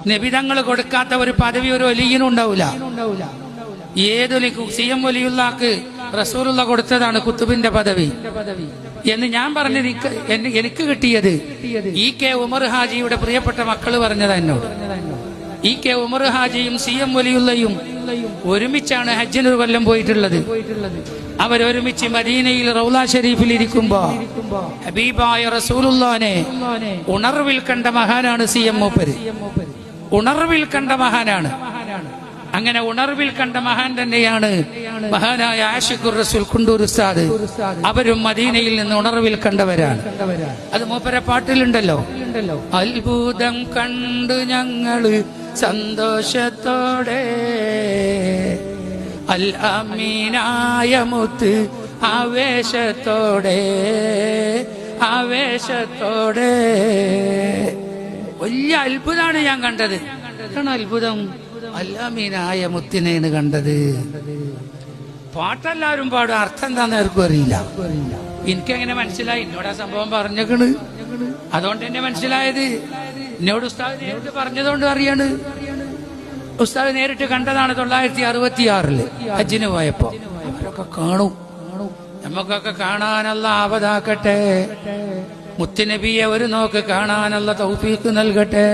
നബിതങ്ങൾ കൊടുക്കാത്ത ഒരു പദവി ഒരു വലിയനും ഉണ്ടാവില്ല. ഏതൊരു CM വലിയുള്ളാക്ക് റസൂലുള്ള കൊടുത്തതാണ് കുത്തുബിന്റെ പദവി എന്ന് ഞാൻ പറഞ്ഞത്. എനിക്ക് കിട്ടിയത് EK ഉമർ ഹാജിയുടെ പ്രിയപ്പെട്ട മക്കള് പറഞ്ഞത് എന്നോട്. EK ഉമർ ഹാജിയും CM വലിയുള്ളയും ഒരുമിച്ചാണ് ഹജ്ജിനൊരു കൊല്ലം പോയിട്ടുള്ളത്. അവരൊരുമിച്ച് മദീനയിൽ റൗള ഷരീഫിൽ ഇരിക്കുമ്പോ ഹബീബായ റസൂലുള്ളാനെ ഉണർവിൽ കണ്ട മഹാനാണ് CM മൂപ്പര്. ഉണർവിൽ കണ്ട മഹാനാണ്. അങ്ങനെ ഉണർവിൽ കണ്ട മഹാൻ തന്നെയാണ് മഹാനായ ആഷിഖുർ റസൂൽ കുണ്ടൂർ ഉസ്താദ്. അവരും മദീനയിൽ നിന്ന് ഉണർവിൽ കണ്ടവരാണ്. അത് മൂപ്പരെ പാട്ടിലുണ്ടല്ലോ, അത്ഭുതം കണ്ടു ഞങ്ങള് സന്തോഷത്തോടെ അൽ അമീനായ മുത്ത് ആവേശത്തോടെ ആവേശത്തോടെ. വലിയ അത്ഭുതമാണ് ഞാൻ കണ്ടത്. അത്ഭുതം അല്ലാമീനായ മുത്തിനെയാണ് കണ്ടത്. പാട്ടെല്ലാവരും പാടും, അർത്ഥം എന്താന്ന് ആർക്കും അറിയില്ല. എനിക്കെങ്ങനെ മനസ്സിലായി? എന്നോട് ആ സംഭവം പറഞ്ഞേക്കണ്, അതുകൊണ്ട് തന്നെ മനസ്സിലായത്. എന്നോട് ഉസ്താദ് നേരിട്ട് പറഞ്ഞതുകൊണ്ട് അറിയാണ്. ഉസ്താദ് നേരിട്ട് കണ്ടതാണ് 1966 ഹജ്ജിന് പോയപ്പോ. അവരൊക്കെ കാണും, നമുക്കൊക്കെ കാണാനല്ല ആവതാക്കട്ടെ. മുത്തുനബിയെ ഒരു നോക്ക് കാണാനുള്ള തൗഫീഖ് നൽകട്ടെ.